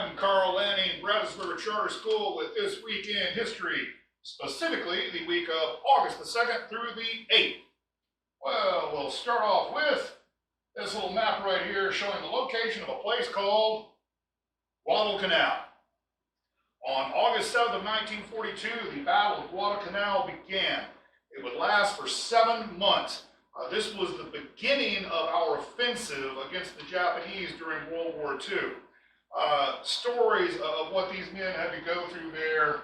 I'm Carl Lanning, Brazos River Charter School with This Week in History, specifically the week of August the 2nd through the 8th. Well, we'll start off with this little map right here showing the location of a place called Guadalcanal. On August 7th of 1942, the Battle of Guadalcanal began. It would last for 7 months. This was the beginning of our offensive against the Japanese during World War II. Stories of what these men had to go through there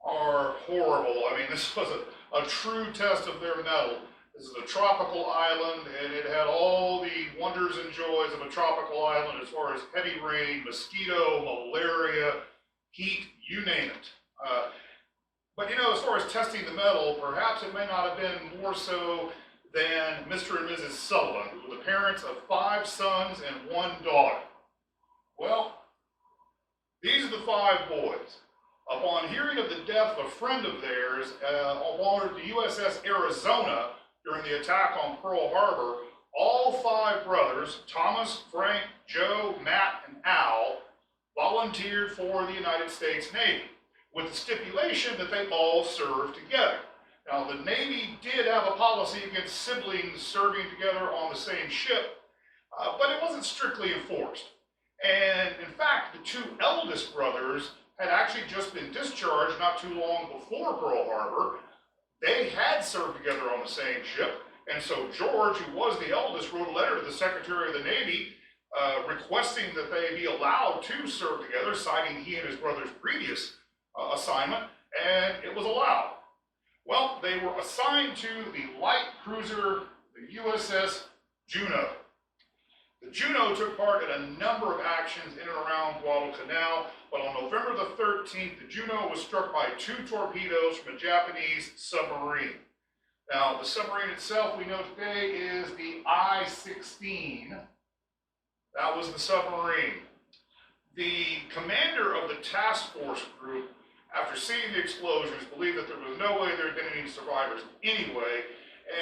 are horrible. I mean, this was a true test of their mettle. This is a tropical island, and it had all the wonders and joys of a tropical island as far as heavy rain, mosquito, malaria, heat, you name it. But you know, as far as testing the mettle, perhaps it may not have been more so than Mr. and Mrs. Sullivan, who were the parents of 5 sons and 1 daughter. Well, these are the 5 boys. Upon hearing of the death of a friend of theirs aboard the USS Arizona during the attack on Pearl Harbor, all 5 brothers, Thomas, Frank, Joe, Matt, and Al, volunteered for the United States Navy, with the stipulation that they all serve together. Now, the Navy did have a policy against siblings serving together on the same ship, but it wasn't strictly enforced. And in fact, the 2 eldest brothers had actually just been discharged not too long before Pearl Harbor. They had served together on the same ship, and so George, who was the eldest, wrote a letter to the Secretary of the Navy requesting that they be allowed to serve together, citing he and his brother's previous assignment, and it was allowed. Well, they were assigned to the light cruiser, the USS Juneau. The Juneau took part in a number of actions in and around Guadalcanal, but on November the 13th, the Juneau was struck by 2 torpedoes from a Japanese submarine. Now, the submarine itself we know today is the I-16. That was the submarine. The commander of the task force group, after seeing the explosions, believed that there was no way there had been any survivors anyway,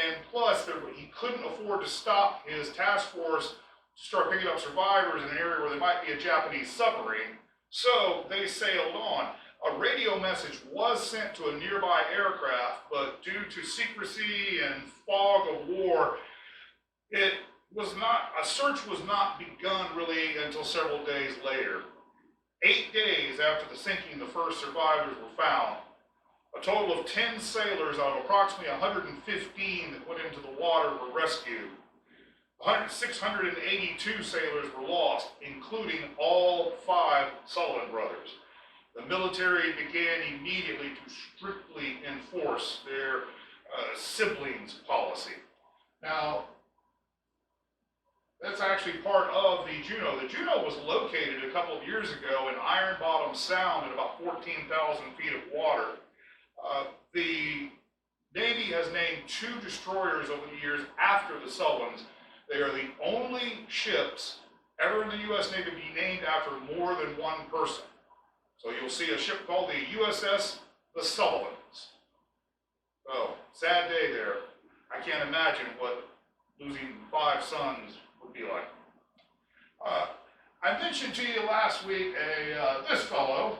and plus he couldn't afford to stop his task force to start picking up survivors in an area where there might be a Japanese submarine. So they sailed on. A radio message was sent to a nearby aircraft, but due to secrecy and fog of war, a search was not begun really until several days later. 8 days after the sinking, the first survivors were found. A total of 10 sailors out of approximately 115 that went into the water were rescued. 682 sailors were lost, including all 5 Sullivan brothers. The military began immediately to strictly enforce their siblings policy. Now, that's actually part of the Juneau. The Juneau was located a couple of years ago in Iron Bottom Sound at about 14,000 feet of water. The Navy has named 2 destroyers over the years after the Sullivans. They are the only ships ever in the U.S. Navy to be named after more than 1 person. So you'll see a ship called the USS the Sullivans. So, sad day there. I can't imagine what losing 5 sons would be like. I mentioned to you last week this fellow,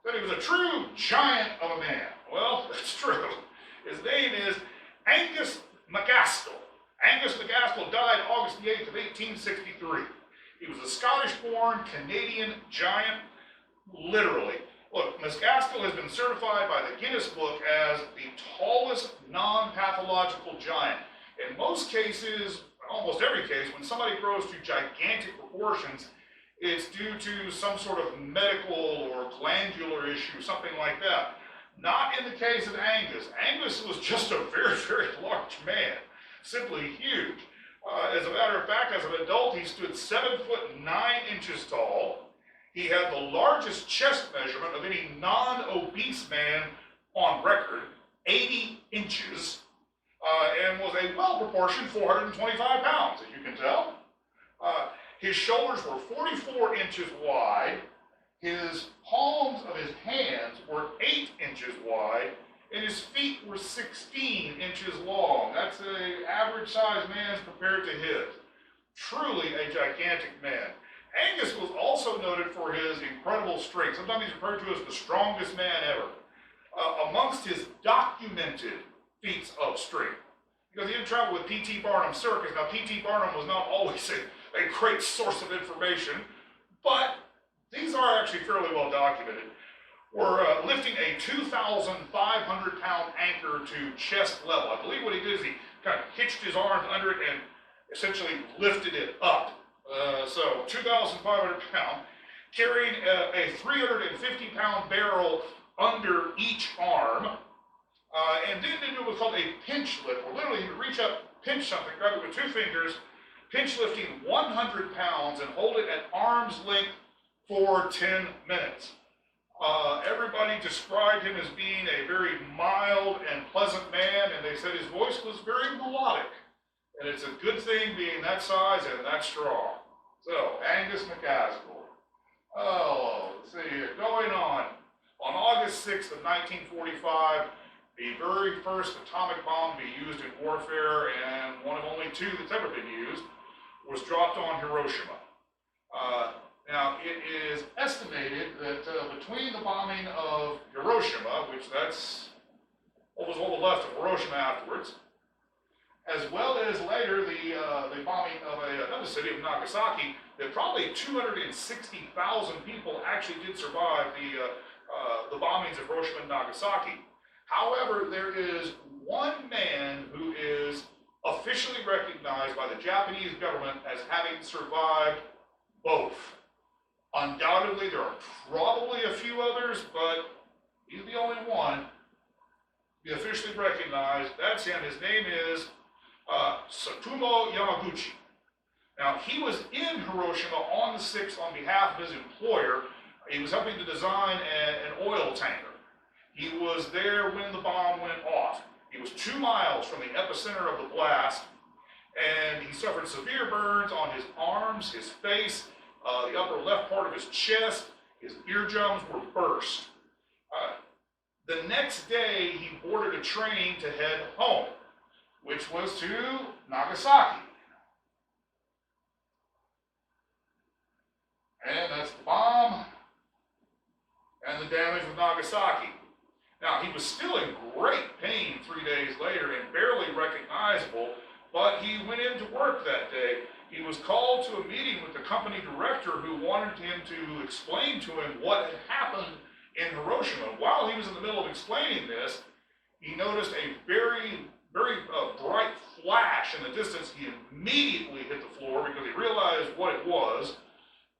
that he was a true giant of a man. Well, that's true. His name is Angus McAskill. Angus McAskill died August the 8th of 1863. He was a Scottish-born Canadian giant, literally. Look, McAskill has been certified by the Guinness Book as the tallest non-pathological giant. In most cases, almost every case, when somebody grows to gigantic proportions, it's due to some sort of medical or glandular issue, something like that. Not in the case of Angus. Angus was just a very, very large man. Simply huge. As a matter of fact, as an adult, he stood 7 foot 9 inches tall. He had the largest chest measurement of any non-obese man on record, 80 inches, and was a well-proportioned 425 pounds, as you can tell. His shoulders were 44 inches wide. His palms of his hands were 8 inches wide, and his feet were 16 inches long. That's an average sized man compared to his. Truly a gigantic man. Angus was also noted for his incredible strength. Sometimes he's referred to as the strongest man ever. Amongst his documented feats of strength, because he didn't travel with P.T. Barnum's circus. Now, P.T. Barnum was not always a great source of information, but these are actually fairly well documented. We're lifting a 2,500-pound anchor to chest level. I believe what he did is he kind of hitched his arms under it and essentially lifted it up. So 2,500 pound, carrying a 350-pound barrel under each arm, and then they do what's called a pinch lift, where literally you reach up, pinch something, grab it with 2 fingers, pinch lifting 100 pounds and hold it at arm's length for 10 minutes. Everybody described him as being a very mild and pleasant man, and they said his voice was very melodic. And it's a good thing being that size and that strong. So, Angus MacAskill. Oh, let's see here. Going on. On August 6th of 1945, the very first atomic bomb to be used in warfare, and one of only 2 that's ever been used, was dropped on Hiroshima. Now, it is estimated that between the bombing of Hiroshima, which that's what was left of Hiroshima afterwards, as well as later the bombing of another city of Nagasaki, that probably 260,000 people actually did survive the bombings of Hiroshima and Nagasaki. However, there is one man who is officially recognized by the Japanese government as having survived both. Undoubtedly, there are probably a few others, but he's the only one to be officially recognized. That's him. His name is Tsutomu Yamaguchi. Now, he was in Hiroshima on the 6th on behalf of his employer. He was helping to design an oil tanker. He was there when the bomb went off. He was 2 miles from the epicenter of the blast, and he suffered severe burns on his arms, his face, the upper left part of his chest. His eardrums were burst. The next day, he boarded a train to head home, which was to Nagasaki. And that's the bomb and the damage of Nagasaki. Now, he was still in great pain 3 days later and barely recognizable, but he went into work that day. He was called to a meeting with the company director who wanted him to explain to him what had happened in Hiroshima. While he was in the middle of explaining this, he noticed a very bright flash in the distance. He immediately hit the floor because he realized what it was.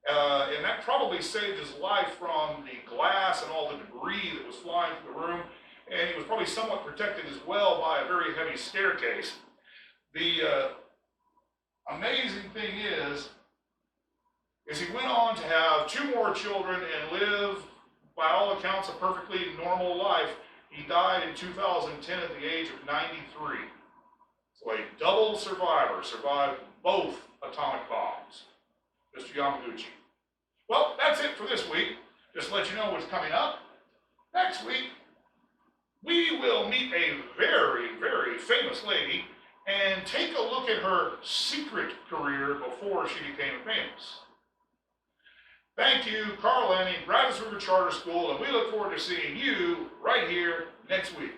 And that probably saved his life from the glass and all the debris that was flying through the room. And he was probably somewhat protected as well by a very heavy staircase. The amazing thing is he went on to have 2 more children and live, by all accounts, a perfectly normal life. He died in 2010 at the age of 93. So a double survivor, survived both atomic bombs. Mr. Yamaguchi. Well, that's it for this week. Just to let you know what's coming up. Next week, we will meet a very famous lady and take a look at her secret career before she became famous. Thank you, Carl Lanning, Brazos River Charter School, and we look forward to seeing you right here next week.